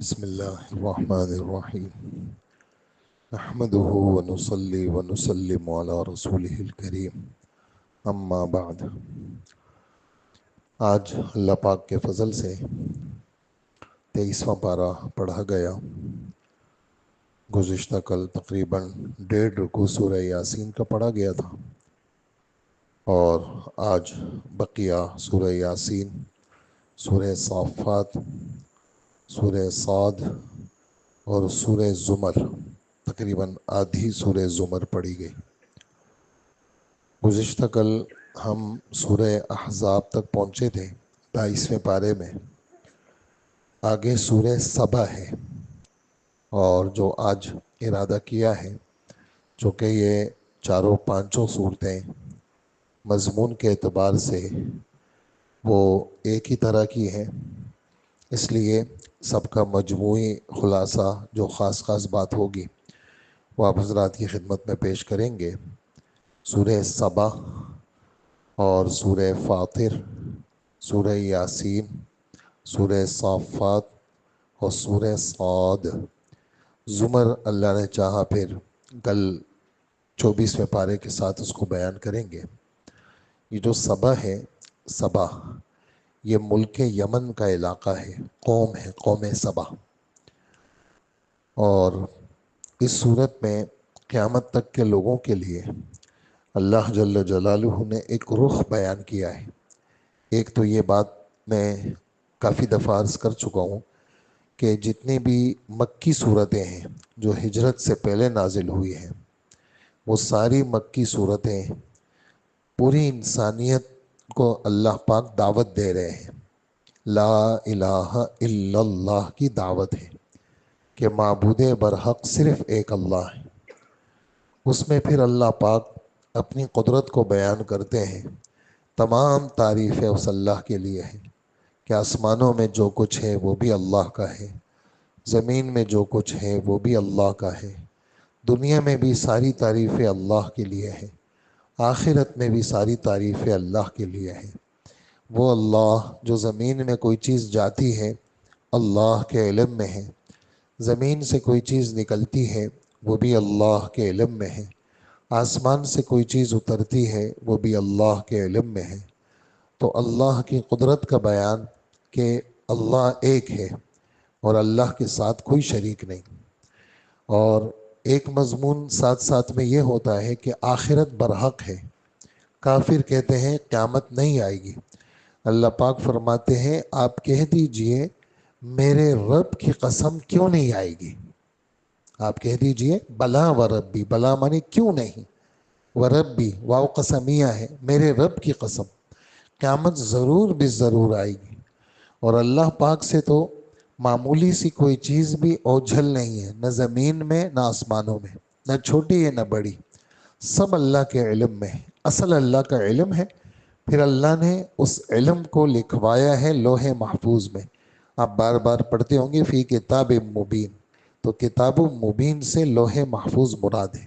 بسم الله الرحمن الرحيم نحمده ونصلي ونسلم على رسوله الكريم اما بعد آج اللہ پاک کے فضل سے 23واں پارہ پڑھا گیا۔ گزشتہ کل تقریباً 1.5 رکوع سورہ یاسین کا پڑھا گیا تھا، اور آج بقیہ سورہ یاسین، سورہ صافات، سورہ صاد اور سورہ زمر، تقریباً آدھی سورہ زمر پڑھی گئی۔ گزشتہ کل ہم سورہ احزاب تک پہنچے تھے 22ویں پارے میں۔ آگے سورہ سبا ہے، اور جو آج ارادہ کیا ہے، چونکہ یہ چاروں پانچوں صورتیں مضمون کے اعتبار سے وہ ایک ہی طرح کی ہیں، اس لیے سب کا مجموعی خلاصہ جو خاص خاص بات ہوگی وہ آپ حضرات کی خدمت میں پیش کریں گے۔ سورہ سبا اور سورہ فاطر، سورہ یاسین، سورہ صافات اور سورہ صاد۔ زمر اللہ نے چاہا پھر کل 24ویں پارے کے ساتھ اس کو بیان کریں گے۔ یہ جو سبا ہے، سبا یہ ملک یمن کا علاقہ ہے، قوم ہے، قوم سبا۔ اور اس صورت میں قیامت تک کے لوگوں کے لیے اللہ جل جلالہ نے ایک رخ بیان کیا ہے۔ ایک تو یہ بات میں کافی دفعہ عرض کر چکا ہوں کہ جتنی بھی مکی صورتیں ہیں جو ہجرت سے پہلے نازل ہوئی ہیں، وہ ساری مکی صورتیں پوری انسانیت کو اللہ پاک دعوت دے رہے ہیں۔ لا الہ الا اللہ کی دعوت ہے کہ معبود برحق صرف ایک اللہ ہے۔ اس میں پھر اللہ پاک اپنی قدرت کو بیان کرتے ہیں۔ تمام تعریفیں اس اللہ کے لیے ہیں کہ آسمانوں میں جو کچھ ہے وہ بھی اللہ کا ہے، زمین میں جو کچھ ہے وہ بھی اللہ کا ہے، دنیا میں بھی ساری تعریفیں اللہ کے لیے ہیں، آخرت میں بھی ساری تعریفیں اللہ کے لیے ہیں۔ وہ اللہ جو زمین میں کوئی چیز جاتی ہے اللہ کے علم میں ہے، زمین سے کوئی چیز نکلتی ہے وہ بھی اللہ کے علم میں ہے، آسمان سے کوئی چیز اترتی ہے وہ بھی اللہ کے علم میں ہے۔ تو اللہ کی قدرت کا بیان کہ اللہ ایک ہے اور اللہ کے ساتھ کوئی شریک نہیں۔ اور ایک مضمون ساتھ ساتھ میں یہ ہوتا ہے کہ آخرت برحق ہے۔ کافر کہتے ہیں قیامت نہیں آئے گی، اللہ پاک فرماتے ہیں آپ کہہ دیجئے میرے رب کی قسم کیوں نہیں آئے گی۔ آپ کہہ دیجئے بلا و ربی، بلا معنی کیوں نہیں، و ربی واو قسمیہ ہے، میرے رب کی قسم قیامت ضرور بھی ضرور آئے گی۔ اور اللہ پاک سے تو معمولی سی کوئی چیز بھی اوجھل نہیں ہے، نہ زمین میں نہ آسمانوں میں، نہ چھوٹی ہے نہ بڑی، سب اللہ کے علم میں ہے۔ اصل اللہ کا علم ہے، پھر اللہ نے اس علم کو لکھوایا ہے لوح محفوظ میں۔ آپ بار بار پڑھتے ہوں گے فی کتاب مبین، تو کتاب مبین سے لوح محفوظ مراد ہے۔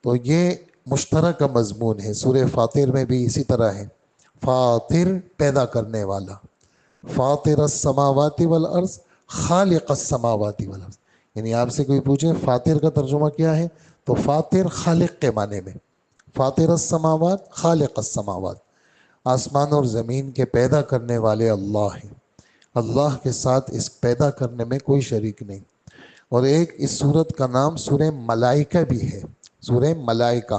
تو یہ مشترک کا مضمون ہے۔ سورہ فاطر میں بھی اسی طرح ہے، فاطر پیدا کرنے والا، فاطر السماوات والارض خالق السماوات والارض۔ یعنی آپ سے کوئی پوچھے فاطر کا ترجمہ کیا ہے، تو فاطر خالق کے معنی میں، فاطر السماوات خالق السماوات، آسمان اور زمین کے پیدا کرنے والے اللہ ہیں۔ اللہ کے ساتھ اس پیدا کرنے میں کوئی شریک نہیں۔ اور ایک اس سورت کا نام سورہ ملائکہ بھی ہے، سورہ ملائکہ،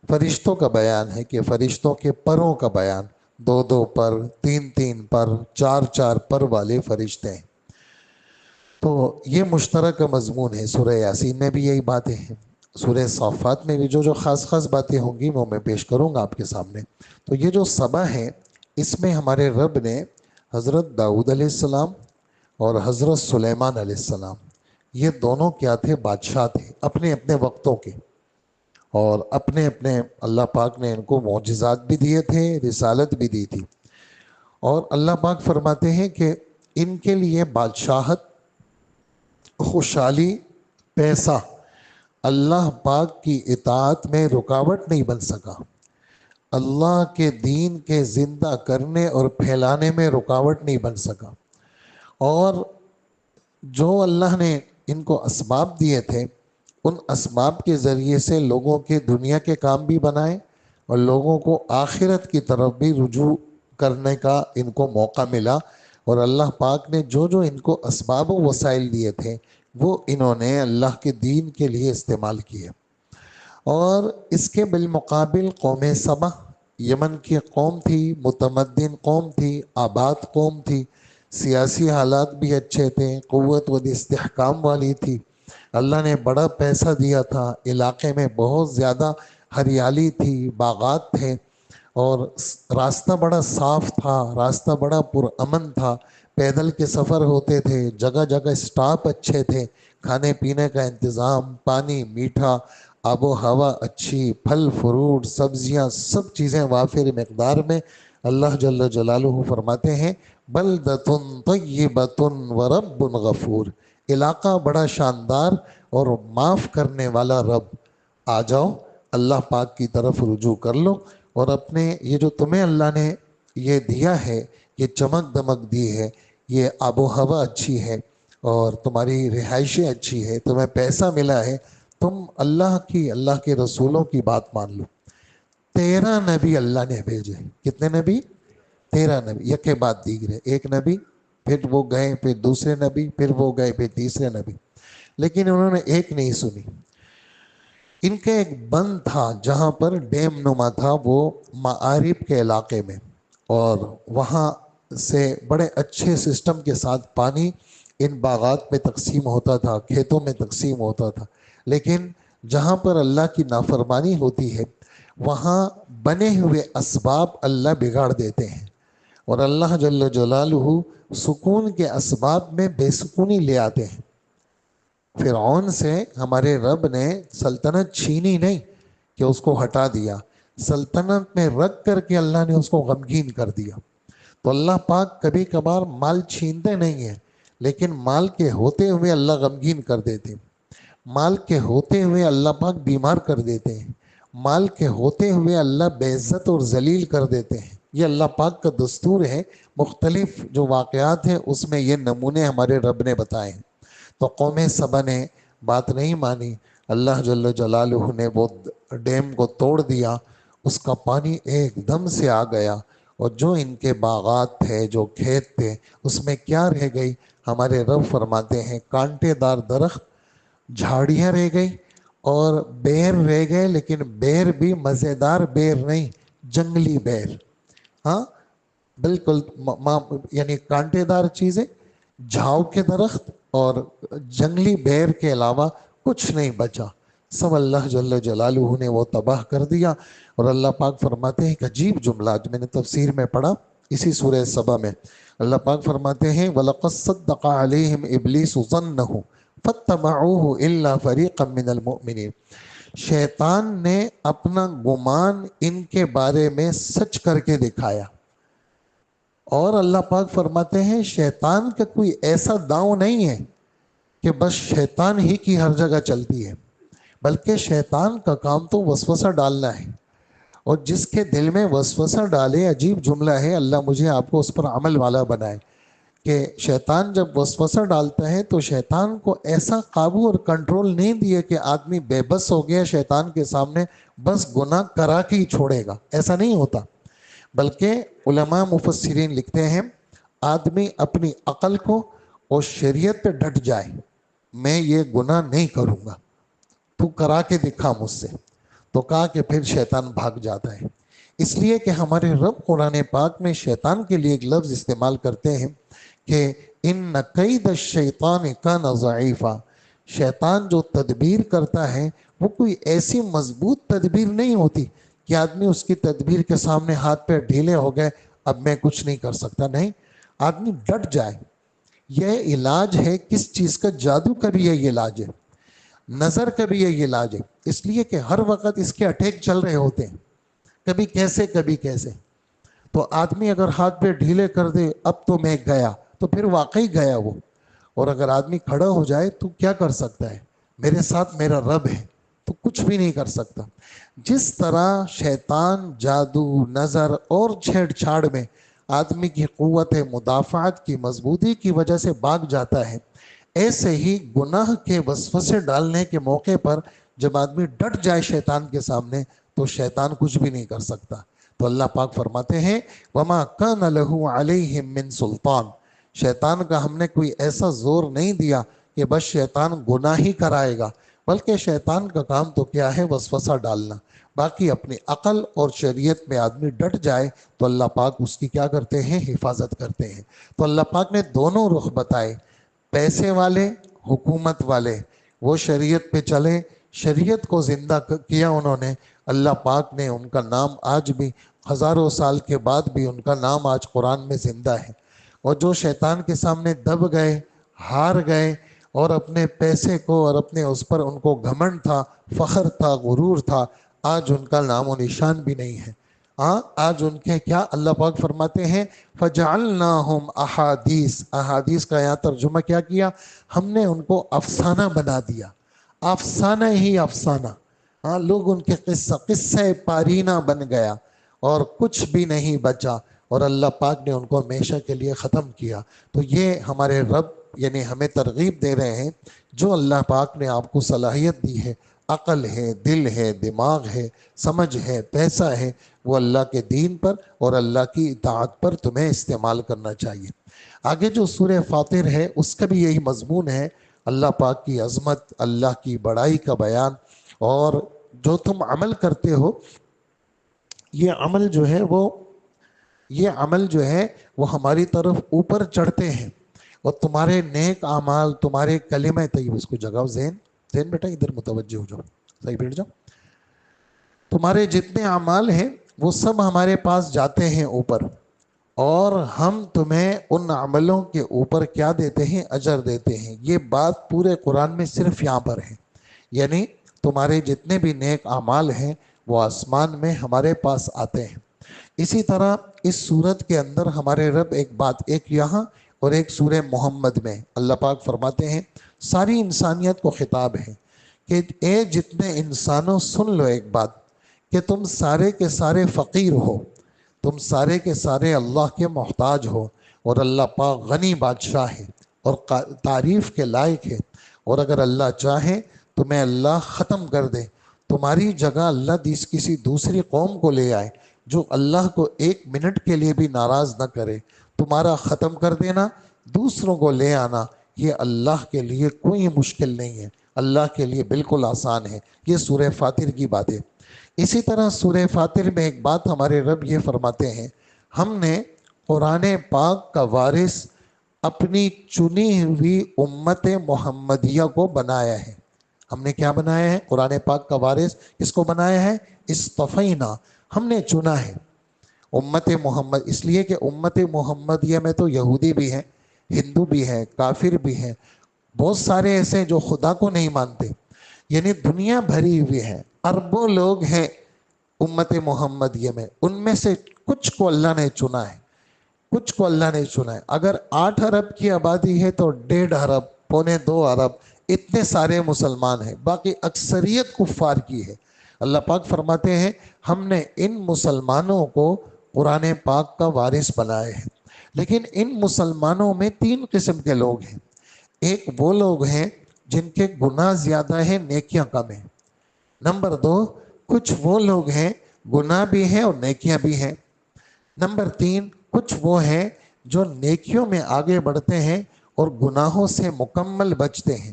فرشتوں کا بیان ہے کہ فرشتوں کے پروں کا بیان، 2 پر، 3 پر، 4 پر والے فرشتے ہیں۔ تو یہ مشترک مضمون ہے۔ سورہ یاسین میں بھی یہی باتیں ہیں، سورہ صافات میں بھی جو خاص خاص باتیں ہوں گی وہ میں پیش کروں گا آپ کے سامنے۔ تو یہ جو سبا ہے، اس میں ہمارے رب نے حضرت داؤد علیہ السلام اور حضرت سلیمان علیہ السلام، یہ دونوں کیا تھے، بادشاہ تھے اپنے اپنے وقتوں کے، اور اپنے اپنے اللہ پاک نے ان کو معجزات بھی دیے تھے، رسالت بھی دی تھی۔ اور اللہ پاک فرماتے ہیں کہ ان کے لیے بادشاہت، خوشحالی، پیسہ اللہ پاک کی اطاعت میں رکاوٹ نہیں بن سکا، اللہ کے دین کے زندہ کرنے اور پھیلانے میں رکاوٹ نہیں بن سکا۔ اور جو اللہ نے ان کو اسباب دیے تھے ان اسباب کے ذریعے سے لوگوں کے دنیا کے کام بھی بنائے اور لوگوں کو آخرت کی طرف بھی رجوع کرنے کا ان کو موقع ملا، اور اللہ پاک نے جو جو ان کو اسباب و وسائل دیے تھے وہ انہوں نے اللہ کے دین کے لیے استعمال کیے۔ اور اس کے بالمقابل قوم سبا، یمن کی قوم تھی، متمدن قوم تھی، آباد قوم تھی، سیاسی حالات بھی اچھے تھے، قوت و استحکام والی تھی، اللہ نے بڑا پیسہ دیا تھا، علاقے میں بہت زیادہ ہریالی تھی، باغات تھے، اور راستہ بڑا صاف تھا، راستہ بڑا پرامن تھا، پیدل کے سفر ہوتے تھے، جگہ جگہ سٹاپ اچھے تھے، کھانے پینے کا انتظام، پانی میٹھا، آب و ہوا اچھی، پھل فروٹ سبزیاں سب چیزیں وافر مقدار میں۔ اللہ جل جلالہ فرماتے ہیں بلدۃ طیبۃ ورب غفور، علاقہ بڑا شاندار اور معاف کرنے والا رب۔ آ جاؤ اللہ پاک کی طرف رجوع کر لو، اور اپنے یہ جو تمہیں اللہ نے یہ دیا ہے، یہ چمک دمک دی ہے، یہ آب و ہوا اچھی ہے، اور تمہاری رہائشیں اچھی ہے، تمہیں پیسہ ملا ہے، تم اللہ کے رسولوں کی بات مان لو۔ 13 نبی اللہ نے بھیجے۔ کتنے نبی؟ 13 نبی، یکے بعد دیگرے، ایک نبی، پھر وہ گئے، پھر دوسرے نبی، پھر وہ گئے، پھر تیسرے نبی، لیکن انہوں نے ایک نہیں سنی۔ ان کے ایک بند تھا جہاں پر ڈیم نما تھا، وہ معارب کے علاقے میں، اور وہاں سے بڑے اچھے سسٹم کے ساتھ پانی ان باغات میں تقسیم ہوتا تھا، کھیتوں میں تقسیم ہوتا تھا، لیکن جہاں پر اللہ کی نافرمانی ہوتی ہے وہاں بنے ہوئے اسباب اللہ بگاڑ دیتے ہیں، اور اللہ جل جلالہ سکون کے اسباب میں بے سکونی لے آتے ہیں۔ فرعون سے ہمارے رب نے سلطنت چھینی نہیں کہ اس کو ہٹا دیا، سلطنت میں رکھ کر کے اللہ نے اس کو غمگین کر دیا۔ تو اللہ پاک کبھی کبھار مال چھینتے نہیں ہیں، لیکن مال کے ہوتے ہوئے اللہ غمگین کر دیتے ہیں، مال کے ہوتے ہوئے اللہ پاک بیمار کر دیتے ہیں، مال کے ہوتے ہوئے اللہ بے عزت اور ذلیل کر دیتے ہیں۔ یہ اللہ پاک کا دستور ہے، مختلف جو واقعات ہیں اس میں یہ نمونے ہمارے رب نے بتائے ہیں۔ تو قوم سبا نے بات نہیں مانی، اللہ جل جلالہ نے وہ ڈیم کو توڑ دیا، اس کا پانی ایک دم سے آ گیا، اور جو ان کے باغات تھے، جو کھیت تھے، اس میں کیا رہ گئی؟ ہمارے رب فرماتے ہیں کانٹے دار درخت، جھاڑیاں رہ گئی، اور بیر رہ گئے، لیکن بیر بھی مزیدار بیر نہیں، جنگلی بیر۔ ہاں بالکل، یعنی کانٹے دار چیزیں، جھاؤ کے درخت اور جنگلی بیر کے علاوہ کچھ نہیں بچا، سب اللہ جل جلالہ نے وہ تباہ کر دیا۔ اور اللہ پاک فرماتے ہیں ایک عجیب جملہ، جو میں نے تفسیر میں پڑھا اسی سورہ سبا میں، اللہ پاک فرماتے ہیں وَلَقَدْ صَدَّقَ عَلَيْهِمْ إِبْلِيسُ ظَنَّهُ فَاتَّبَعُوهُ إِلَّا فَرِيقًا مِّنَ الْمُؤْمِنِينَ، شیطان نے اپنا گمان ان کے بارے میں سچ کر کے دکھایا، اور اللہ پاک فرماتے ہیں شیطان کا کوئی ایسا داؤں نہیں ہے کہ بس شیطان ہی کی ہر جگہ چلتی ہے، بلکہ شیطان کا کام تو وسوسہ ڈالنا ہے، اور جس کے دل میں وسوسہ ڈالے، عجیب جملہ ہے، اللہ مجھے آپ کو اس پر عمل والا بنائے، کہ شیطان جب وسوسہ ڈالتا ہے تو شیطان کو ایسا قابو اور کنٹرول نہیں دیے کہ آدمی بے بس ہو گیا شیطان کے سامنے، بس گناہ کرا کے ہی چھوڑے گا، ایسا نہیں ہوتا، بلکہ علماء مفسرین لکھتے ہیں آدمی اپنی عقل کو اور شریعت پہ ڈٹ جائے، میں یہ گناہ نہیں کروں گا، تو کرا کے دکھا مجھ سے، تو کہا کہ پھر شیطان بھاگ جاتا ہے۔ اس لیے کہ ہمارے رب قرآن پاک میں شیطان کے لیے ایک لفظ استعمال کرتے ہیں کہ ان کید الشیطان کان ضعیفا، شیطان جو تدبیر کرتا ہے وہ کوئی ایسی مضبوط تدبیر نہیں ہوتی کہ آدمی اس کی تدبیر کے سامنے ہاتھ پہ ڈھیلے ہو گئے، اب میں کچھ نہیں کر سکتا، نہیں، آدمی ڈٹ جائے۔ یہ علاج ہے کس چیز کا؟ جادو کا بھی یہ علاج ہے، نظر کا بھی یہ علاج ہے، اس لیے کہ ہر وقت اس کے اٹیک چل رہے ہوتے ہیں، کبھی کیسے کبھی کیسے، تو آدمی اگر ہاتھ پہ ڈھیلے کر دے اب تو میں گیا، تو پھر واقعی گیا وہ، اور اگر آدمی کھڑا ہو جائے تو کیا کر سکتا ہے؟ میرے ساتھ میرا رب ہے، تو کچھ بھی نہیں کر سکتا۔ جس طرح شیطان جادو، نظر اور چھیڑ چھاڑ میں آدمی کی قوت مدافعت کی مضبوطی کی وجہ سے بھاگ جاتا ہے، ایسے ہی گناہ کے وسوسے ڈالنے کے موقع پر جب آدمی ڈٹ جائے شیطان کے سامنے تو شیطان کچھ بھی نہیں کر سکتا. تو اللہ پاک فرماتے ہیں وَمَا كَانَ لَهُ عَلَيْهِمْ مِنْ سُلطان، شیطان کا ہم نے کوئی ایسا زور نہیں دیا کہ بس شیطان گناہ ہی کرائے گا، بلکہ شیطان کا کام تو کیا ہے؟ وسوسہ ڈالنا. باقی اپنی عقل اور شریعت میں آدمی ڈٹ جائے تو اللہ پاک اس کی کیا کرتے ہیں؟ حفاظت کرتے ہیں. تو اللہ پاک نے دونوں رخ بتائے، پیسے والے، حکومت والے، وہ شریعت پہ چلے، شریعت کو زندہ کیا انہوں نے. اللہ پاک نے ان کا نام آج بھی ہزاروں سال کے بعد بھی ان کا نام آج قرآن میں زندہ ہے. اور جو شیطان کے سامنے دب گئے، ہار گئے، اور اپنے پیسے کو اور اپنے اس پر ان کو گھمنڈ تھا، فخر تھا، غرور تھا، آج ان کا نام و نشان بھی نہیں ہے. آج ان کے کیا اللہ پاک فرماتے ہیں فَجَعَلْنَاهُمْ أَحَادِيث، احادیث کا یہاں ترجمہ کیا کیا؟ ہم نے ان کو افسانہ بنا دیا، افسانہ ہی افسانہ. لوگ ان کے قصہ پارینہ بن گیا اور کچھ بھی نہیں بچا، اور اللہ پاک نے ان کو ہمیشہ کے لیے ختم کیا. تو یہ ہمارے رب یعنی ہمیں ترغیب دے رہے ہیں، جو اللہ پاک نے آپ کو صلاحیت دی ہے، عقل ہے، دل ہے، دماغ ہے، سمجھ ہے، پیسہ ہے، وہ اللہ کے دین پر اور اللہ کی اطاعت پر تمہیں استعمال کرنا چاہیے. آگے جو سورہ فاطر ہے اس کا بھی یہی مضمون ہے، اللہ پاک کی عظمت، اللہ کی بڑائی کا بیان. اور جو تم عمل کرتے ہو، یہ عمل جو ہے وہ ہماری طرف اوپر چڑھتے ہیں، اور تمہارے نیک اعمال، تمہارے کلمہ طیب، اس کو جگاؤ، ذہن بیٹا ادھر متوجہ ہو جاؤ، صحیح بیٹھ جاؤ. تمہارے جتنے اعمال ہیں وہ سب ہمارے پاس جاتے ہیں اوپر، اور ہم تمہیں ان عملوں کے اوپر کیا دیتے ہیں؟ اجر دیتے ہیں. یہ بات پورے قرآن میں صرف یہاں پر ہے، یعنی تمہارے جتنے بھی نیک اعمال ہیں وہ آسمان میں ہمارے پاس آتے ہیں. اسی طرح اس سورت کے اندر ہمارے رب ایک یہاں اور ایک سورہ محمد میں اللہ پاک فرماتے ہیں، ساری انسانیت کو خطاب ہے کہ اے جتنے انسانوں سن لو ایک بات، کہ تم سارے کے سارے فقیر ہو، تم سارے کے سارے اللہ کے محتاج ہو، اور اللہ پاک غنی بادشاہ ہے اور تعریف کے لائق ہے. اور اگر اللہ چاہے تو میں اللہ ختم کر دے، تمہاری جگہ اللہ کسی دوسری قوم کو لے آئے جو اللہ کو ایک منٹ کے لیے بھی ناراض نہ کرے، تمہارا ختم کر دینا، دوسروں کو لے آنا، یہ اللہ کے لیے کوئی مشکل نہیں ہے، اللہ کے لیے بالکل آسان ہے. یہ سورہ فاطر کی بات ہے. اسی طرح سورہ فاطر میں ایک بات ہمارے رب یہ فرماتے ہیں، ہم نے قرآن پاک کا وارث اپنی چنی ہوئی امت محمدیہ کو بنایا ہے. ہم نے کیا بنایا ہے؟ قرآن پاک کا وارث کس کو بنایا ہے؟ اصطفینا، ہم نے چنا ہے امت محمد. اس لیے کہ امت محمدیہ میں تو یہودی بھی ہیں، ہندو بھی ہیں، کافر بھی ہیں، بہت سارے ایسے جو خدا کو نہیں مانتے، یعنی دنیا بھری ہوئی ہے، اربوں لوگ ہیں امت محمدیہ میں. ان میں سے کچھ کو اللہ نے چنا ہے، کچھ کو اللہ نے چنا ہے. اگر 8 ارب کی آبادی ہے تو 1.5 ارب، 2.25 ارب، اتنے سارے مسلمان ہیں، باقی اکثریت کفار کی ہے. اللہ پاک فرماتے ہیں ہم نے ان مسلمانوں کو قرآن پاک کا وارث بنائے ہیں. لیکن ان مسلمانوں میں 3 قسم کے لوگ ہیں. ایک وہ لوگ ہیں جن کے گناہ زیادہ ہیں، نیکیاں کم ہیں. نمبر 2، کچھ وہ لوگ ہیں گناہ بھی ہیں اور نیکیاں بھی ہیں. نمبر 3، کچھ وہ ہیں جو نیکیوں میں آگے بڑھتے ہیں اور گناہوں سے مکمل بچتے ہیں.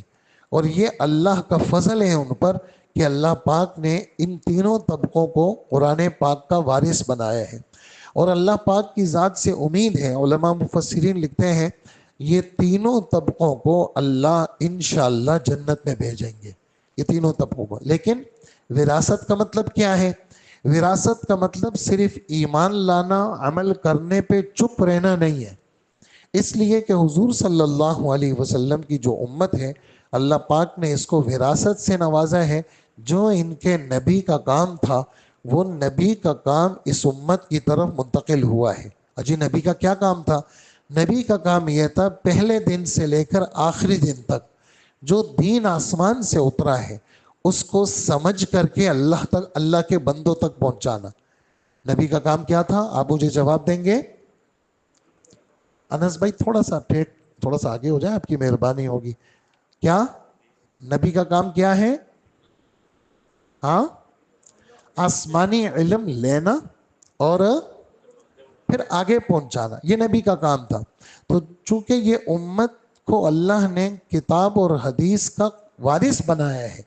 اور یہ اللہ کا فضل ہے ان پر کہ اللہ پاک نے ان تینوں طبقوں کو قرآن پاک کا وارث بنایا ہے. اور اللہ پاک کی ذات سے امید ہے، علماء مفسرین لکھتے ہیں یہ تینوں طبقوں کو اللہ انشاءاللہ جنت میں بھیجیں گے، یہ تینوں طبقوں کو. لیکن وراثت کا مطلب کیا ہے؟ وراثت کا مطلب صرف ایمان لانا، عمل کرنے پہ چپ رہنا نہیں ہے. اس لیے کہ حضور صلی اللہ علیہ وسلم کی جو امت ہے، اللہ پاک نے اس کو وراثت سے نوازا ہے. جو ان کے نبی کا کام تھا وہ نبی کا کام اس امت کی طرف منتقل ہوا ہے. اجی نبی کا کیا کام تھا؟ نبی کا کام یہ تھا پہلے دن سے لے کر آخری دن تک جو دین آسمان سے اترا ہے اس کو سمجھ کر کے اللہ کے بندوں تک پہنچانا. نبی کا کام کیا تھا؟ آپ مجھے جواب دیں گے؟ انس بھائی تھوڑا سا ٹھیک تھوڑا سا آگے ہو جائے، آپ کی مہربانی ہوگی. کیا نبی کا کام کیا ہے؟ ہاں، آسمانی علم لینا اور پھر آگے پہنچانا، یہ نبی کا کام تھا. تو چونکہ یہ امت کو اللہ نے کتاب اور حدیث کا وارث بنایا ہے،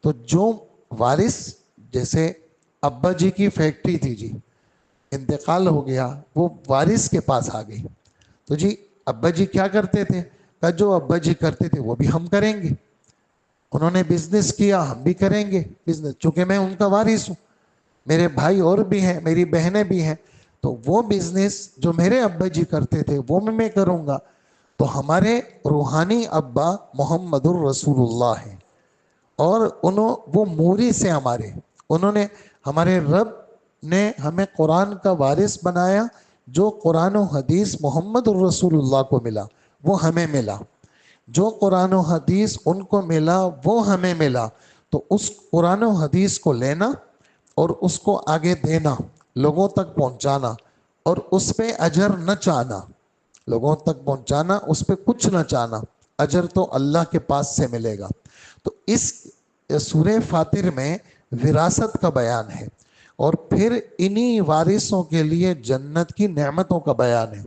تو جو وارث، جیسے ابا جی کی فیکٹری تھی جی، انتقال ہو گیا، وہ وارث کے پاس آ گئی. تو جی ابا جی کیا کرتے تھے؟ کہ جو ابا جی کرتے تھے وہ بھی ہم کریں گے. انہوں نے بزنس کیا، ہم بھی کریں گے بزنس، چونکہ میں ان کا وارث ہوں. میرے بھائی اور بھی ہیں، میری بہنیں بھی ہیں، تو وہ بزنس جو میرے ابا جی کرتے تھے وہ میں کروں گا. تو ہمارے روحانی ابا محمد الرسول اللہ ہیں، اور وہ موری سے ہمارے، انہوں نے، ہمارے رب نے ہمیں قرآن کا وارث بنایا. جو قرآن و حدیث محمد الرسول اللہ کو ملا وہ ہمیں ملا، جو قرآن و حدیث ان کو ملا وہ ہمیں ملا. تو اس قرآن و حدیث کو لینا اور اس کو آگے دینا، لوگوں تک پہنچانا، اور اس پہ اجر نہ چاہنا، لوگوں تک پہنچانا، اس پہ کچھ نہ چاہنا، اجر تو اللہ کے پاس سے ملے گا. تو اس سورہ فاتر میں وراثت کا بیان ہے، اور پھر انہی وارثوں کے لیے جنت کی نعمتوں کا بیان ہے.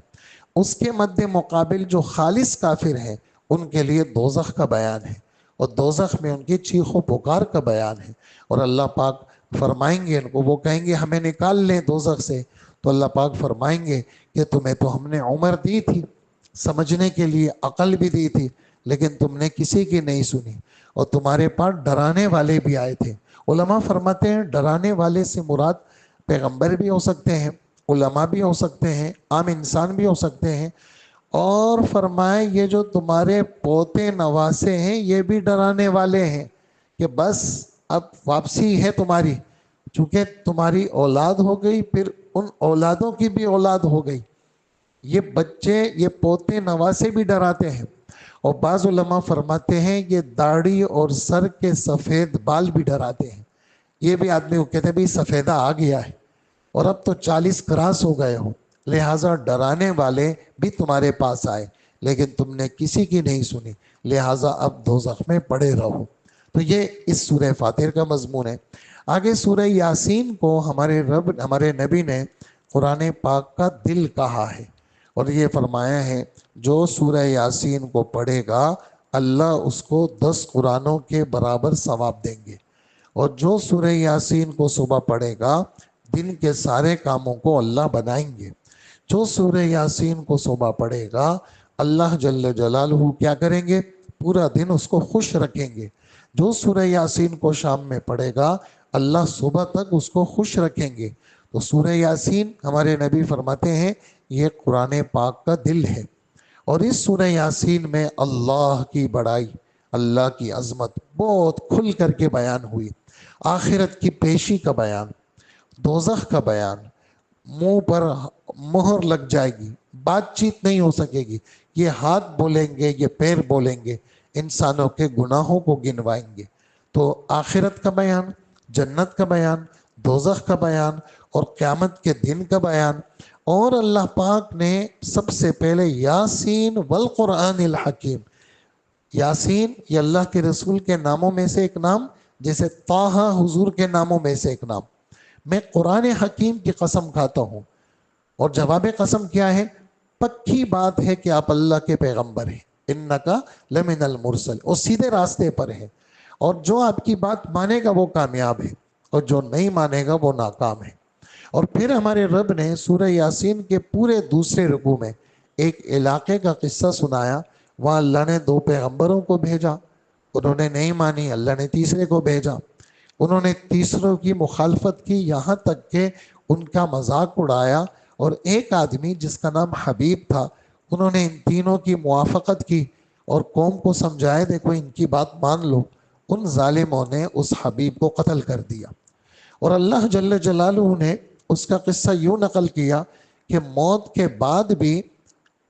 اس کے مد مقابل جو خالص کافر ہیں ان کے لیے دوزخ کا بیان ہے، اور دوزخ میں ان کی چیخ و پکار کا بیان ہے. اور اللہ پاک فرمائیں گے ان کو، وہ کہیں گے ہمیں نکال لیں دوزخ سے، تو اللہ پاک فرمائیں گے کہ تمہیں تو ہم نے عمر دی تھی، سمجھنے کے لیے عقل بھی دی تھی، لیکن تم نے کسی کی نہیں سنی، اور تمہارے پاس ڈرانے والے بھی آئے تھے. علماء فرماتے ہیں ڈرانے والے سے مراد پیغمبر بھی ہو سکتے ہیں، علماء بھی ہو سکتے ہیں، عام انسان بھی ہو سکتے ہیں. اور فرمائے یہ جو تمہارے پوتے نواسے ہیں یہ بھی ڈرانے والے ہیں کہ بس اب واپسی ہے تمہاری، چونکہ تمہاری اولاد ہو گئی، پھر ان اولادوں کی بھی اولاد ہو گئی. یہ بچے، یہ پوتے نواسے بھی ڈراتے ہیں. اور بعض علماء فرماتے ہیں یہ داڑھی اور سر کے سفید بال بھی ڈراتے ہیں. یہ بھی آدمی کو کہتے ہیں بھی سفیدہ آ گیا ہے اور اب تو 40 کراس ہو گئے ہو، لہٰذا ڈرانے والے بھی تمہارے پاس آئے لیکن تم نے کسی کی نہیں سنی، لہٰذا اب دوزخ میں پڑے رہو. تو یہ اس سورہ فاتر کا مضمون ہے. آگے سورہ یاسین کو ہمارے رب، ہمارے نبی نے قرآن پاک کا دل کہا ہے، اور یہ فرمایا ہے جو سورہ یاسین کو پڑھے گا اللہ اس کو 10 قرآنوں کے برابر ثواب دیں گے. اور جو سورہ یاسین کو صبح پڑھے گا دن کے سارے کاموں کو اللہ بنائیں گے. جو سورہ یاسین کو صبح پڑھے گا اللہ جل جلالہ کیا کریں گے؟ پورا دن اس کو خوش رکھیں گے. جو سورہ یاسین کو شام میں پڑھے گا اللہ صبح تک اس کو خوش رکھیں گے. تو سورہ یاسین ہمارے نبی فرماتے ہیں یہ قرآن پاک کا دل ہے. اور اس سورہ یاسین میں اللہ کی بڑائی، اللہ کی عظمت بہت کھل کر کے بیان ہوئی. آخرت کی پیشی کا بیان، دوزخ کا بیان، منہ پر مہر لگ جائے گی، بات چیت نہیں ہو سکے گی، یہ ہاتھ بولیں گے، یہ پیر بولیں گے، انسانوں کے گناہوں کو گنوائیں گے. تو آخرت کا بیان، جنت کا بیان، دوزخ کا بیان، اور قیامت کے دن کا بیان. اور اللہ پاک نے سب سے پہلے یاسین والقرآن الحکیم، یاسین یہ اللہ کے رسول کے ناموں میں سے ایک نام، جیسے طٰہٰ حضور کے ناموں میں سے ایک نام. میں قرآن حکیم کی قسم کھاتا ہوں، اور جواب قسم کیا ہے؟ پکی بات ہے کہ آپ اللہ کے پیغمبر ہیں، انکا لمن المرسل، اور سیدھے راستے پر ہیں، اور جو آپ کی بات مانے گا وہ کامیاب ہے، اور جو نہیں مانے گا وہ ناکام ہے. اور پھر ہمارے رب نے سورہ یاسین کے پورے دوسرے رکوع میں ایک علاقے کا قصہ سنایا. وہاں اللہ نے 2 پیغمبروں کو بھیجا، انہوں نے نہیں مانی، اللہ نے تیسرے کو بھیجا، انہوں نے تیسروں کی مخالفت کی، یہاں تک کہ ان کا مذاق اڑایا. اور ایک آدمی جس کا نام حبیب تھا، انہوں نے ان تینوں کی موافقت کی اور قوم کو سمجھائے دیکھو ان کی بات مان لو. ان ظالموں نے اس حبیب کو قتل کر دیا. اور اللہ جل جلالہ نے اس کا قصہ یوں نقل کیا کہ موت کے بعد بھی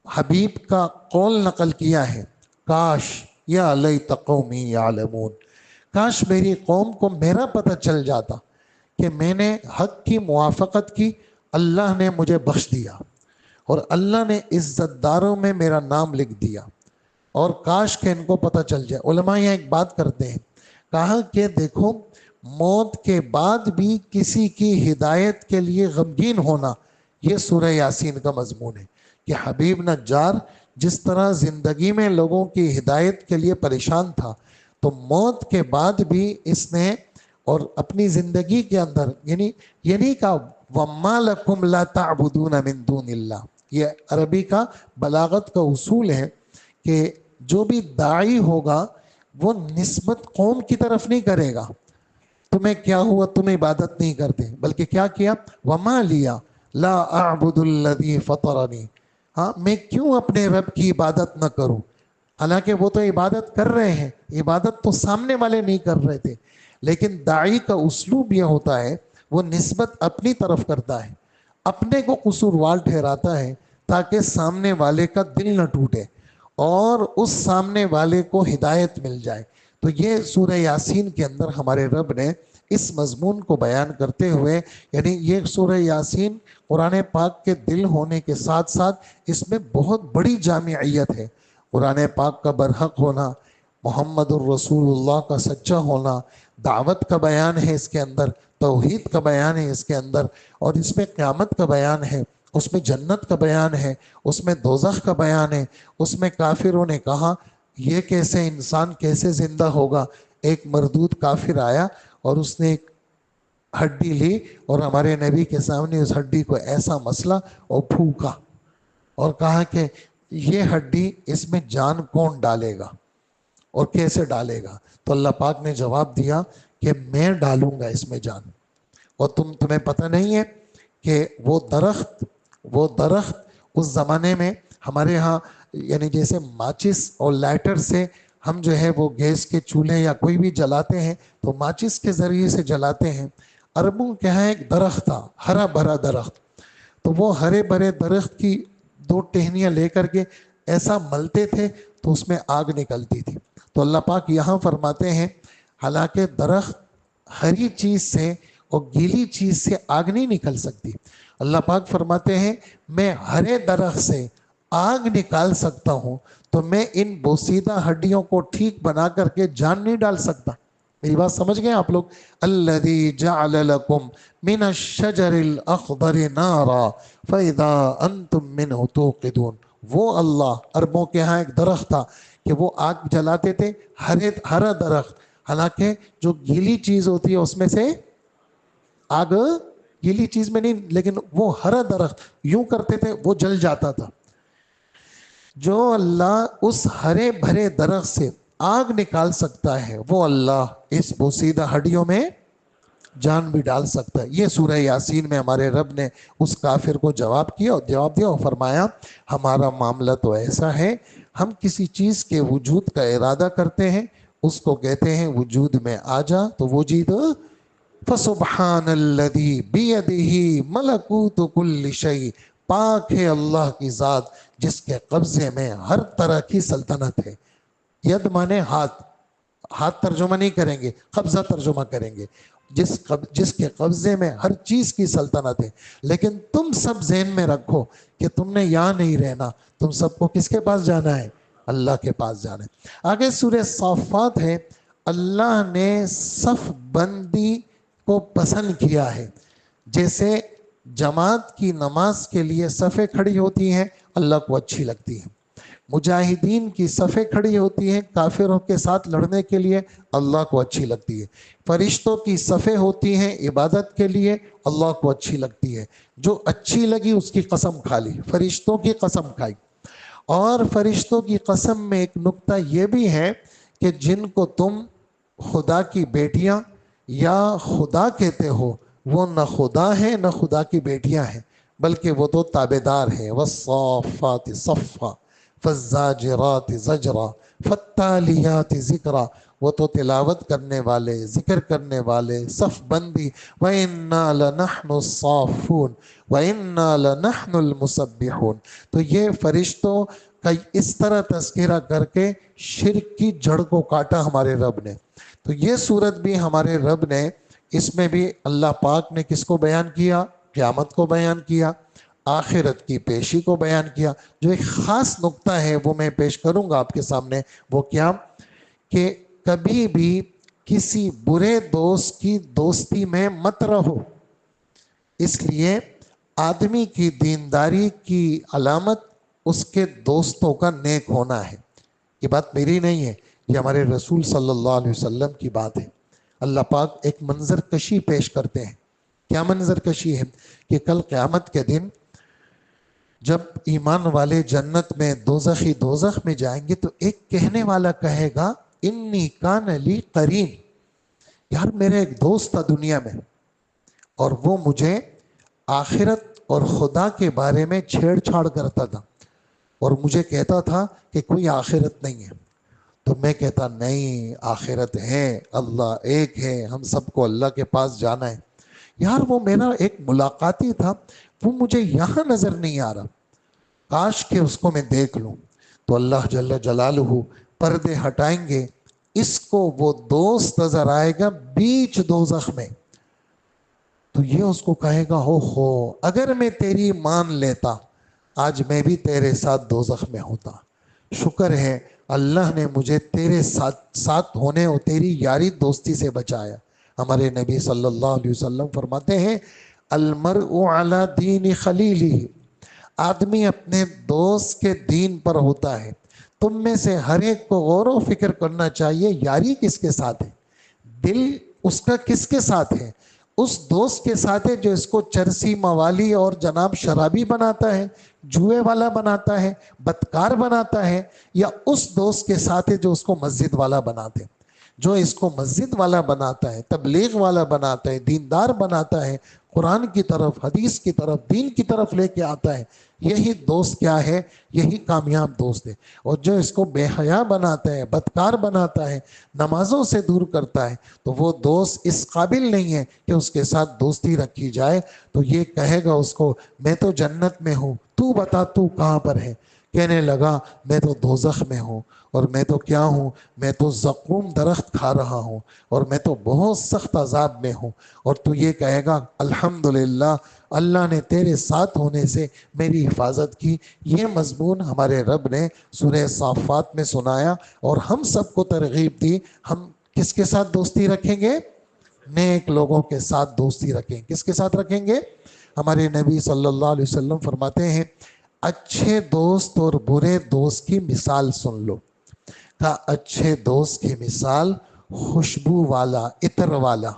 حبیب کا قول نقل کیا ہے، کاش یا لیت قومی یعلمون، کاش میری قوم کو میرا پتہ چل جاتا کہ میں نے حق کی موافقت کی، اللہ نے مجھے بخش دیا، اور اللہ نے عزت داروں میں میرا نام لکھ دیا. اور کاش کہ ان کو پتہ چل جائے۔ علماء یہاں ایک بات کرتے ہیں، کہا کہ دیکھو موت کے بعد بھی کسی کی ہدایت کے لیے غمگین ہونا، یہ سورہ یاسین کا مضمون ہے کہ حبیب نجار جس طرح زندگی میں لوگوں کی ہدایت کے لیے پریشان تھا، تو موت کے بعد بھی اس نے اور اپنی زندگی کے اندر یعنی یہ نہیں کہا وَمَا لَكُمْ لَا تَعْبُدُونَ مِن دُونِ اللَّهِ، یہ عربی کا بلاغت کا اصول ہے کہ جو بھی داعی ہوگا وہ نسبت قوم کی طرف نہیں کرے گا، تمہیں کیا ہوا تم عبادت نہیں کرتے، بلکہ کیا کیا وَمَا لِيَا لَا أَعْبُدُ الَّذِي فَطَرَنِي، ہاں میں کیوں اپنے رب کی عبادت نہ کروں، حالانکہ وہ تو عبادت کر رہے ہیں، عبادت تو سامنے والے نہیں کر رہے تھے، لیکن داعی کا اسلوب یہ ہوتا ہے وہ نسبت اپنی طرف کرتا ہے، اپنے کو قصوروار ٹھہراتا ہے تاکہ سامنے والے کا دل نہ ٹوٹے اور اس سامنے والے کو ہدایت مل جائے۔ تو یہ سورہ یاسین کے اندر ہمارے رب نے اس مضمون کو بیان کرتے ہوئے، یعنی یہ سورہ یاسین قرآن پاک کے دل ہونے کے ساتھ ساتھ اس میں بہت بڑی جامعیت ہے، قرآن پاک کا برحق ہونا، محمد الرسول اللہ کا سچا ہونا، دعوت کا بیان ہے اس کے اندر، توحید کا بیان ہے اس کے اندر، اور اس میں قیامت کا بیان ہے، اس میں جنت کا بیان ہے، اس میں دوزخ کا بیان ہے، اس میں کافروں نے کہا یہ کیسے انسان کیسے زندہ ہوگا، ایک مردود کافر آیا اور اس نے ایک ہڈی لی اور ہمارے نبی کے سامنے اس ہڈی کو ایسا مسئلہ اور پھونکا اور کہا کہ یہ ہڈی اس میں جان کون ڈالے گا اور کیسے ڈالے گا، تو اللہ پاک نے جواب دیا کہ میں ڈالوں گا اس میں جان، اور تمہیں پتہ نہیں ہے کہ وہ درخت اس زمانے میں ہمارے ہاں یعنی جیسے ماچس اور لائٹر سے ہم جو ہے وہ گیس کے چولہے یا کوئی بھی جلاتے ہیں تو ماچس کے ذریعے سے جلاتے ہیں، عربوں کے ہاں ایک درخت تھا، ہرا بھرا درخت، تو وہ ہرے بھرے درخت کی دو ٹہنیاں لے کر کے ایسا ملتے تھے تو اس میں آگ نکلتی تھی۔ تو اللہ پاک یہاں فرماتے ہیں حالانکہ درخت ہری چیز سے اور گیلی چیز سے آگ نہیں نکل سکتی، اللہ پاک فرماتے ہیں میں ہرے درخت سے آگ نکال سکتا ہوں، تو میں ان بوسیدہ ہڈیوں کو ٹھیک بنا کر کے جان نہیں ڈال سکتا؟ میری بات سمجھ گئے آپ لوگ؟ الذی جعل لکم من الشجر الاخضر نارا فاذا انتم منہ توقدون، وہ اللہ عربوں کے ہاں ایک درخت تھا کہ وہ آگ جلاتے تھے، ہرا درخت، حالانکہ جو گیلی چیز ہوتی ہے اس میں سے آگ گیلی چیز میں نہیں، لیکن وہ ہرا درخت یوں کرتے تھے وہ جل جاتا تھا۔ جو اللہ اس ہرے بھرے درخت سے آگ نکال سکتا ہے وہ اللہ اس بوسیدہ ہڈیوں میں جان بھی ڈال سکتا ہے۔ یہ سورہ یاسین میں ہمارے رب نے اس کافر کو جواب دیا اور فرمایا ہمارا معاملہ تو ایسا ہے، ہم کسی چیز کے وجود کا ارادہ کرتے ہیں، اس کو کہتے ہیں وجود میں آ جا، تو وجود فسبحان الذی بیدہ ملکوت کل شیء، پاک ہے اللہ کی ذات جس کے قبضے میں ہر طرح کی سلطنت ہے۔ ید مانے ہاتھ، ہاتھ ترجمہ نہیں کریں گے، قبضہ ترجمہ کریں گے، جس کے قبضے میں ہر چیز کی سلطنت ہے۔ لیکن تم سب ذہن میں رکھو کہ تم نے یہاں نہیں رہنا، تم سب کو کس کے پاس جانا ہے؟ اللہ کے پاس جانا ہے۔ آگے سورہ صافات ہے، اللہ نے صف بندی کو پسند کیا ہے، جیسے جماعت کی نماز کے لیے صفیں کھڑی ہوتی ہیں اللہ کو اچھی لگتی ہیں، مجاہدین کی صفیں کھڑی ہوتی ہیں کافروں کے ساتھ لڑنے کے لیے اللہ کو اچھی لگتی ہے، فرشتوں کی صفیں ہوتی ہیں عبادت کے لیے اللہ کو اچھی لگتی ہے، جو اچھی لگی اس کی قسم کھا لی، فرشتوں کی قسم کھائی۔ اور فرشتوں کی قسم میں ایک نقطہ یہ بھی ہے کہ جن کو تم خدا کی بیٹیاں یا خدا کہتے ہو وہ نہ خدا ہے نہ خدا کی بیٹیاں ہیں، بلکہ وہ تو تابعدار ہیں۔ والصافات صفا فالزاجرات زجرا فالتالیات ذکرا، وہ تو تلاوت کرنے والے، ذکر کرنے والے، صف بندی۔ وَإِنَّا لَنَحْنُ الصَّافُونَ وَإِنَّا لَنَحْنُ الْمُسَبِّحُونَ۔ تو یہ فرشتوں کا اس طرح تذکرہ کر کے شرک کی جڑ کو کاٹا ہمارے رب نے۔ تو یہ صورت بھی ہمارے رب نے، اس میں بھی اللہ پاک نے کس کو بیان کیا؟ قیامت کو بیان کیا، آخرت کی پیشی کو بیان کیا۔ جو ایک خاص نقطہ ہے وہ میں پیش کروں گا آپ کے سامنے، وہ کیا کہ کبھی بھی کسی برے دوست کی دوستی میں مت رہو۔ اس لیے آدمی کی دینداری کی علامت اس کے دوستوں کا نیک ہونا ہے۔ یہ بات میری نہیں ہے، یہ ہمارے رسول صلی اللہ علیہ وسلم کی بات ہے۔ اللہ پاک ایک منظر کشی پیش کرتے ہیں۔ کیا منظر کشی ہے؟ کہ کل قیامت کے دن جب ایمان والے جنت میں، دوزخی دوزخ میں جائیں گے، تو ایک کہنے والا کہے گا انی کان لی قرین، یار میرا ایک دوست تھا دنیا میں، اور وہ مجھے آخرت اور خدا کے بارے میں چھیڑ چھاڑ کرتا تھا، اور مجھے کہتا تھا کہ کوئی آخرت نہیں ہے۔ تو میں کہتا نہیں، آخرت ہے، اللہ ایک ہے، ہم سب کو اللہ کے پاس جانا ہے۔ یار وہ میرا ایک ملاقاتی تھا، وہ مجھے یہاں نظر نہیں آ رہا، کاش کہ اس کو میں دیکھ لوں۔ تو اللہ جل جلالہ پردے ہٹائیں گے، اس کو وہ دوست نظر آئے گا بیچ دوزخ میں۔ تو یہ اس کو کہے گا ہو اگر میں تیری مان لیتا، آج میں بھی تیرے ساتھ دوزخ میں ہوتا۔ شکر ہے اللہ نے مجھے تیرے ساتھ ہونے اور تیری یاری دوستی سے بچایا۔ ہمارے نبی صلی اللہ علیہ وسلم فرماتے ہیں المرء علی دین خلیلہ، آدمی اپنے دوست کے دین پر ہوتا ہے۔ تم میں سے ہر ایک کو غور و فکر کرنا چاہیے، یاری کس کے ساتھ ہے، دل اس کا کس کے ساتھ ہے؟ اس دوست کے ساتھ ہے جو اس کو چرسی موالی اور جناب شرابی بناتا ہے، جوئے والا بناتا ہے، بدکار بناتا ہے، یا اس دوست کے ساتھ ہے جو اس کو مسجد والا بناتے ہیں؟ جو اس کو مسجد والا بناتا ہے، تبلیغ والا بناتا ہے، دیندار بناتا ہے، قرآن کی طرف، حدیث کی طرف، دین کی طرف لے کے آتا ہے، یہی دوست کیا ہے؟ یہی کامیاب دوست ہے۔ اور جو اس کو بے حیا بناتا ہے، بدکار بناتا ہے، نمازوں سے دور کرتا ہے، تو وہ دوست اس قابل نہیں ہے کہ اس کے ساتھ دوستی رکھی جائے۔ تو یہ کہے گا اس کو میں تو جنت میں ہوں، تو بتا تو کہاں پر ہے؟ کہنے لگا میں تو دوزخ میں ہوں، اور میں تو کیا ہوں؟ میں تو زقوم درخت کھا رہا ہوں، اور میں تو بہت سخت عذاب میں ہوں۔ اور تو یہ کہے گا الحمدللہ اللہ نے تیرے ساتھ ہونے سے میری حفاظت کی۔ یہ مضمون ہمارے رب نے سورہ صافات میں سنایا اور ہم سب کو ترغیب دی، ہم کس کے ساتھ دوستی رکھیں گے؟ نیک لوگوں کے ساتھ دوستی رکھیں۔ کس کے ساتھ رکھیں گے؟ ہمارے نبی صلی اللہ علیہ وسلم فرماتے ہیں اچھے دوست اور برے دوست کی مثال سن لو۔ کہا اچھے دوست کی مثال خوشبو والا، عطر والا،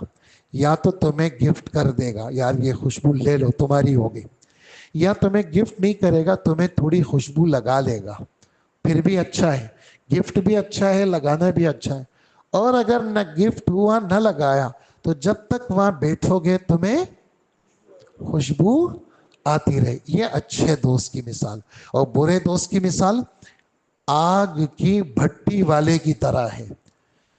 یا تو تمہیں گفٹ کر دے گا، یار یہ خوشبو لے لو تمہاری ہوگی، یا تمہیں گفٹ نہیں کرے گا، تمہیں تھوڑی خوشبو لگا لے گا، پھر بھی اچھا ہے، گفٹ بھی اچھا ہے، لگانا بھی اچھا ہے۔ اور اگر نہ گفٹ ہوا نہ لگایا تو جب تک وہاں بیٹھو گے تمہیں خوشبو آتی رہے۔ یہ اچھے دوست کی مثال۔ اور برے دوست کی مثال آگ کی بھٹی والے کی طرح ہے۔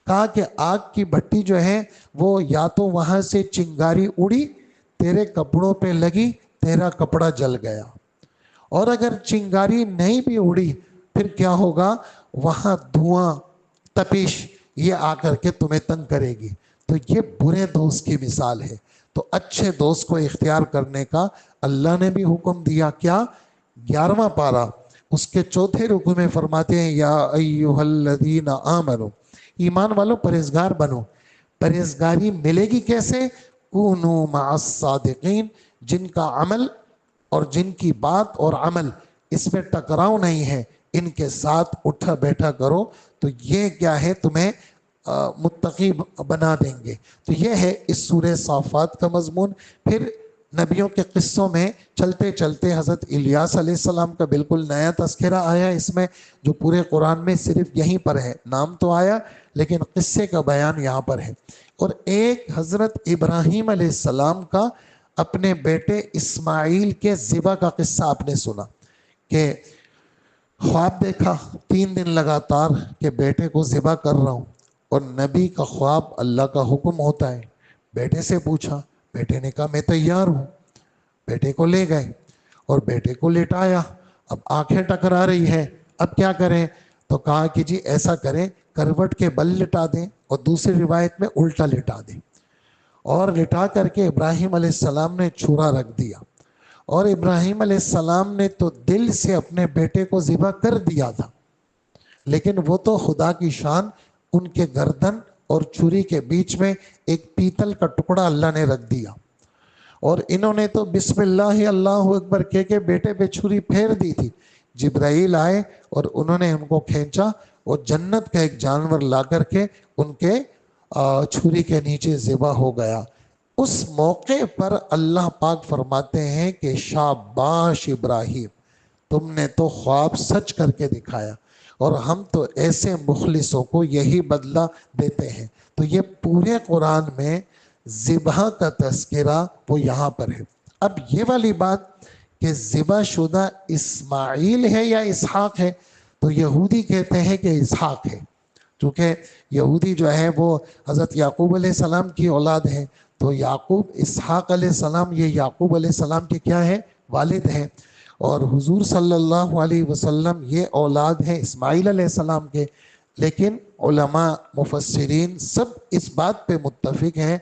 کہا کہ آگ کی بھٹی جو ہے وہ یا تو وہاں سے چنگاری اڑی، تیرے کپڑوں پہ لگی، تیرا کپڑا جل گیا، اور اگر چنگاری نہیں بھی اڑی پھر کیا ہوگا؟ وہاں دھواں، تپش یہ آ کر کے تمہیں تنگ کرے گی۔ تو یہ برے دوست کی مثال ہے۔ تو اچھے دوست کو اختیار کرنے کا اللہ نے بھی حکم دیا۔ کیا؟ 11واں پارہ اس کے 4تھے رکوع میں فرماتے ہیں یا ایھا الذین آمنوا، ایمان والو پرہیزگار بنو۔ پرہیزگاری ملے گی کیسے؟ کونوا مع الصادقین، جن کا عمل اور جن کی بات اور عمل اس میں ٹکراؤ نہیں ہے، ان کے ساتھ اٹھا بیٹھا کرو، تو یہ کیا ہے؟ تمہیں متقی بنا دیں گے۔ تو یہ ہے اس سورہ صافات کا مضمون۔ پھر نبیوں کے قصوں میں چلتے چلتے حضرت الیاس علیہ السلام کا بالکل نیا تذکرہ آیا اس میں، جو پورے قرآن میں صرف یہیں پر ہے، نام تو آیا لیکن قصے کا بیان یہاں پر ہے۔ اور ایک حضرت ابراہیم علیہ السلام کا اپنے بیٹے اسماعیل کے ذبح کا قصہ آپ نے سنا، کہ خواب دیکھا 3 دن لگاتار کہ بیٹے کو ذبح کر رہا ہوں، اور نبی کا خواب اللہ کا حکم ہوتا ہے۔ بیٹے سے پوچھا، بیٹے نے کہا میں تیار ہوں۔ بیٹے کو لے گئے اور بیٹے کو لٹایا، اب آنکھیں ٹکرا رہی ہے، اب کیا کریں؟ تو کہا کہ جی ایسا کریں کروٹ کے بل لٹا دیں، اور دوسری روایت میں الٹا لٹا دیں، اور لٹا کر کے ابراہیم علیہ السلام نے چھرا رکھ دیا، اور ابراہیم علیہ السلام نے تو دل سے اپنے بیٹے کو ذبح کر دیا تھا، لیکن وہ تو خدا کی شان، ان کے گردن اور چھری کے بیچ میں ایک پیتل کا ٹکڑا اللہ نے رکھ دیا، اور انہوں نے تو بسم اللہ اللہ اکبر کہہ کے بیٹے پہ چھری پھیر دی تھی۔ جبرائیل آئے اور انہوں نے ان کو کھینچا اور جنت کا ایک جانور لا کر کے ان کے چھری کے نیچے ذبح ہو گیا۔ اس موقع پر اللہ پاک فرماتے ہیں کہ شاباش ابراہیم، تم نے تو خواب سچ کر کے دکھایا، اور ہم تو ایسے مخلصوں کو یہی بدلہ دیتے ہیں۔ تو یہ پورے قرآن میں ذبح کا تذکرہ وہ یہاں پر ہے۔ اب یہ والی بات کہ ذبح شدہ اسماعیل ہے یا اسحاق ہے، تو یہودی کہتے ہیں کہ اسحاق ہے، چونکہ یہودی جو ہے وہ حضرت یعقوب علیہ السلام کی اولاد ہے، تو یعقوب اسحاق علیہ السلام یہ یعقوب علیہ السلام کے کیا ہے؟ والد ہیں، اور حضور صلی اللہ علیہ وسلم یہ اولاد ہیں اسماعیل علیہ السلام کے۔ لیکن علماء مفسرین سب اس بات پہ متفق ہیں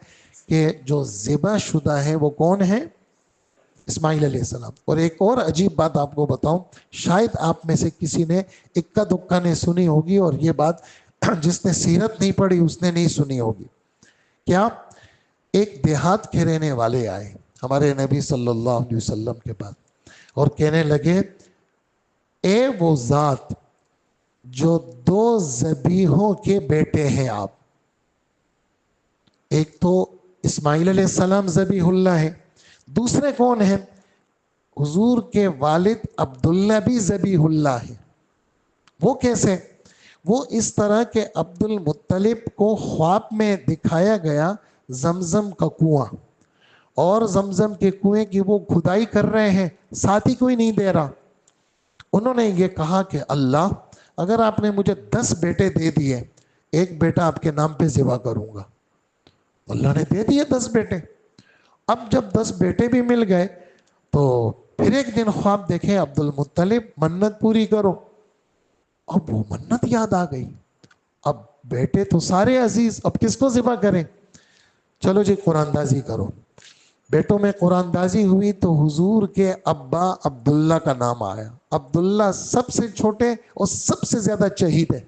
کہ جو ذبح شدہ ہے وہ کون ہے؟ اسماعیل علیہ السلام۔ اور ایک اور عجیب بات آپ کو بتاؤں، شاید آپ میں سے کسی نے اکا دکا نے سنی ہوگی، اور یہ بات جس نے سیرت نہیں پڑھی اس نے نہیں سنی ہوگی۔ کیا ایک دیہات کے رہنے والے آئے ہمارے نبی صلی اللہ علیہ وسلم کے پاس اور کہنے لگے، اے وہ ذات جو دو ذبیحوں کے بیٹے ہیں آپ، ایک تو اسماعیل علیہ السلام ذبیح اللہ ہے، دوسرے کون ہیں؟ حضور کے والد عبداللہ بھی ذبیح اللہ ہے۔ وہ کیسے؟ وہ اس طرح کہ عبد المطلب کو خواب میں دکھایا گیا زمزم کا کنواں، اور زمزم کے کنویں کی وہ کھدائی کر رہے ہیں، ساتھ ہی کوئی نہیں دے رہا۔ انہوں نے یہ کہا کہ اللہ، اگر آپ نے مجھے 10 بیٹے دے دیے، ایک بیٹا آپ کے نام پہ ذبح کروں گا۔ اللہ نے دے دیے 10 بیٹے۔ اب جب 10 بیٹے بھی مل گئے تو پھر ایک دن خواب دیکھیں عبد المطلب، منت پوری کرو۔ اب وہ منت یاد آ گئی، اب بیٹے تو سارے عزیز، اب کس کو ذبح کریں؟ چلو جی قرآن دازی کرو۔ بیٹوں میں قرآن دازی ہوئی تو حضور کے ابا عبداللہ کا نام آیا۔ عبداللہ سب سے چھوٹے اور سب سے زیادہ شہید ہے،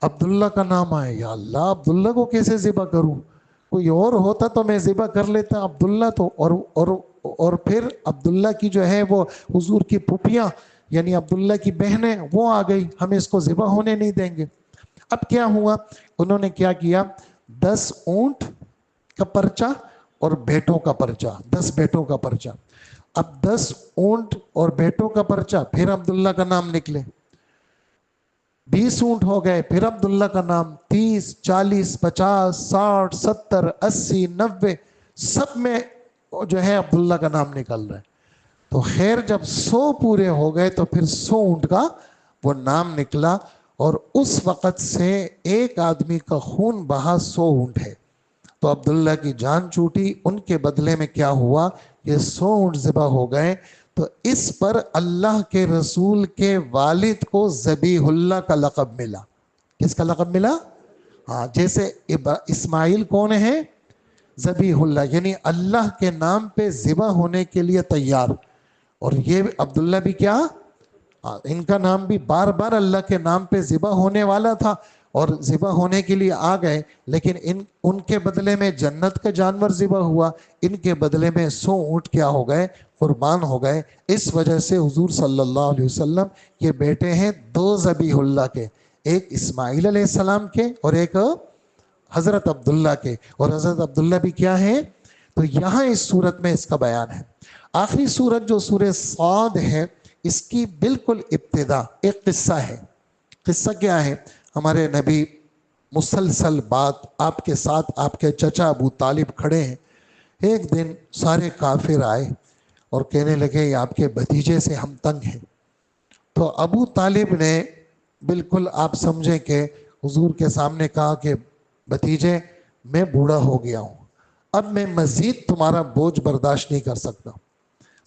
عبداللہ کا نام آیا۔ یا اللہ، عبداللہ کو کیسے ذبح کروں؟ کوئی اور ہوتا تو میں ذبح کر لیتا، عبداللہ تو اور پھر عبداللہ کی جو ہے وہ حضور کی پھوپھیاں یعنی عبداللہ کی بہنیں وہ آ گئی، ہم اس کو ذبح ہونے نہیں دیں گے۔ اب کیا ہوا؟ انہوں نے کیا کیا، 10 اونٹ کا پرچہ اور بیٹوں کا پرچہ، 10 بیٹوں کا پرچہ۔ اب 10 اونٹ اور بیٹوں کا پرچہ، پھر عبداللہ کا نام نکلے، 20 اونٹ ہو گئے، پھر عبداللہ کا نام، 30 40 50 60 70 80 90 سب میں جو ہے عبداللہ کا نام نکل رہا ہے۔ تو خیر جب 100 پورے ہو گئے تو پھر 100 اونٹ کا وہ نام نکلا، اور اس وقت سے ایک آدمی کا خون بہا 100 اونٹ ہے۔ تو عبداللہ کی جان چھوٹی، ان کے بدلے میں کیا ہوا، یہ 100 اونٹ ذبح ہو گئے۔ تو اس پر اللہ کے رسول کے والد کو ذبیح اللہ کا لقب ملا۔ کس کا لقب ملا؟ ہاں، جیسے اسماعیل کون ہے؟ ذبیح اللہ، یعنی اللہ کے نام پہ ذبح ہونے کے لیے تیار۔ اور یہ عبداللہ بھی کیا، ان کا نام بھی بار بار اللہ کے نام پہ ذبح ہونے والا تھا اور ذبح ہونے کے لیے آ گئے، لیکن ان کے بدلے میں جنت کا جانور ذبح ہوا، ان کے بدلے میں 100 اونٹ کیا ہو گئے، قربان ہو گئے۔ اس وجہ سے حضور صلی اللہ علیہ وسلم یہ بیٹے ہیں 2 ذبیح اللہ کے، ایک اسماعیل علیہ السلام کے اور ایک حضرت عبداللہ کے۔ اور حضرت عبداللہ بھی کیا ہے؟ تو یہاں اس صورت میں اس کا بیان ہے۔ آخری صورت جو سورہ صاد ہے، اس کی بالکل ابتدا ایک قصہ ہے۔ قصہ کیا ہے؟ ہمارے نبی مسلسل بات آپ کے ساتھ، آپ کے چچا ابو طالب کھڑے ہیں، ایک دن سارے کافر آئے اور کہنے لگے یہ آپ کے بھتیجے سے ہم تنگ ہیں۔ تو ابو طالب نے بالکل آپ سمجھیں کہ حضور کے سامنے کہا کہ بھتیجے میں بوڑھا ہو گیا ہوں، اب میں مزید تمہارا بوجھ برداشت نہیں کر سکتا۔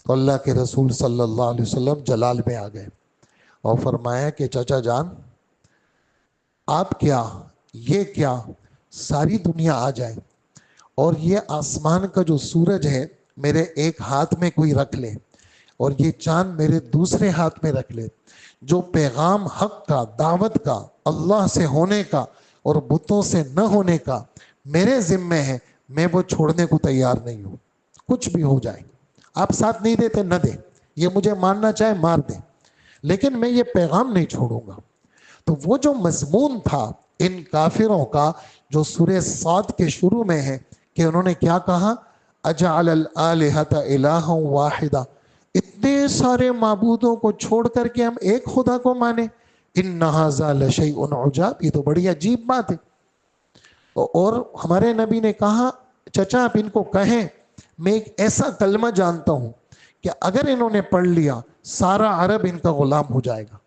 تو اللہ کے رسول صلی اللہ علیہ وسلم جلال میں آ گئے اور فرمایا کہ چچا جان، آپ کیا، یہ کیا، ساری دنیا آ جائے اور یہ آسمان کا جو سورج ہے میرے ایک ہاتھ میں کوئی رکھ لے اور یہ چاند میرے دوسرے ہاتھ میں رکھ لے، جو پیغام حق کا، دعوت کا، اللہ سے ہونے کا اور بتوں سے نہ ہونے کا میرے ذمے ہے، میں وہ چھوڑنے کو تیار نہیں ہوں، کچھ بھی ہو جائے۔ آپ ساتھ نہیں دیتے نہ دیں، یہ مجھے ماننا چاہے مار دیں، لیکن میں یہ پیغام نہیں چھوڑوں گا۔ تو وہ جو مضمون تھا ان کافروں کا جو سورہ صاد کے شروع میں ہے کہ انہوں نے کیا کہا، اجعل الالہۃ الہا واحدا، اتنے سارے معبودوں کو چھوڑ کر کے ہم ایک خدا کو مانیں، ان ھذا لشیء عجاب، یہ تو بڑی عجیب بات ہے۔ اور ہمارے نبی نے کہا چچا آپ ان کو کہیں میں ایک ایسا کلمہ جانتا ہوں کہ اگر انہوں نے پڑھ لیا سارا عرب ان کا غلام ہو جائے گا۔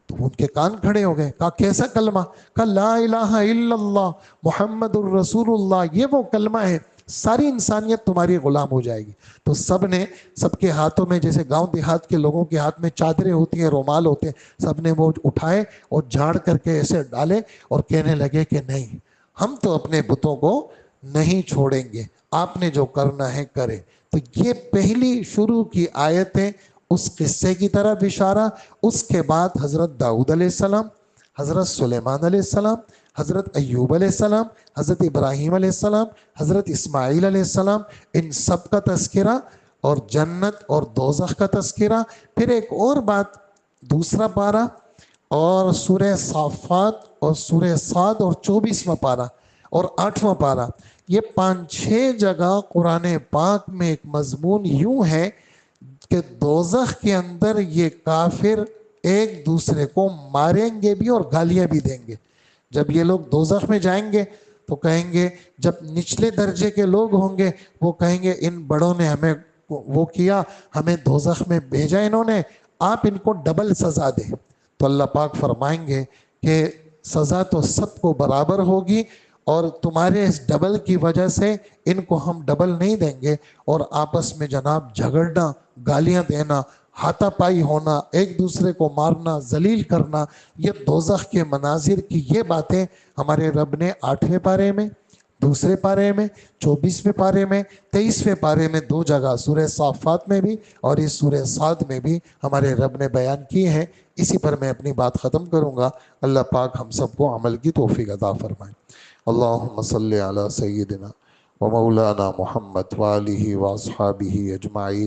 تو ان کے کان کھڑے ہو گئے، کہا کیسا کلمہ؟ کہا لا الہ الا اللہ محمد الرسول اللہ، یہ وہ کلمہ ہے ساری انسانیت تمہاری غلام ہو جائے گی۔ تو سب نے، سب کے ہاتھوں میں، جیسے گاؤں دیہات کے لوگوں کے ہاتھ میں چادریں ہوتی ہیں، رومال ہوتے ہیں، سب نے وہ اٹھائے اور جھاڑ کر کے ایسے ڈالے اور کہنے لگے کہ نہیں، ہم تو اپنے بتوں کو نہیں چھوڑیں گے، آپ نے جو کرنا ہے کرے۔ تو یہ پہلی شروع کی آیتیں اس قصے کی طرف اشارہ۔ اس کے بعد حضرت داؤد علیہ السلام، حضرت سلیمان علیہ السلام، حضرت ایوب علیہ السلام، حضرت ابراہیم علیہ السلام، حضرت اسماعیل علیہ السلام، ان سب کا تذکرہ اور جنت اور دوزخ کا تذکرہ۔ پھر ایک اور بات، دوسرا پارہ اور سورہ صافات اور سورہ صاد اور 24واں پارہ اور 8واں پارہ، یہ 5-6 جگہ قرآن پاک میں ایک مضمون یوں ہے کہ دوزخ کے اندر یہ کافر ایک دوسرے کو ماریں گے بھی اور گالیاں بھی دیں گے۔ جب یہ لوگ دوزخ میں جائیں گے تو کہیں گے، جب نچلے درجے کے لوگ ہوں گے وہ کہیں گے ان بڑوں نے ہمیں وہ کیا، ہمیں دوزخ میں بھیجا انہوں نے، آپ ان کو ڈبل سزا دیں۔ تو اللہ پاک فرمائیں گے کہ سزا تو سب کو برابر ہوگی، اور تمہارے اس ڈبل کی وجہ سے ان کو ہم ڈبل نہیں دیں گے، اور آپس میں جناب جھگڑنا، گالیاں دینا، ہاتھا پائی ہونا، ایک دوسرے کو مارنا، ذلیل کرنا، یہ دوزخ کے مناظر کی یہ باتیں ہمارے رب نے 8ویں پارے میں، دوسرے پارے میں، 24ویں پارے میں، 23ویں پارے میں 2 جگہ سورہ صافات میں بھی اور اس سورہ صاد میں بھی ہمارے رب نے بیان کی ہے۔ اسی پر میں اپنی بات ختم کروں گا۔ اللہ پاک ہم سب کو عمل کی توفیق عطا فرمائے۔ اللہم صلی علی سیدنا و مولانا محمد و آلہ و اصحابہ اجمعین۔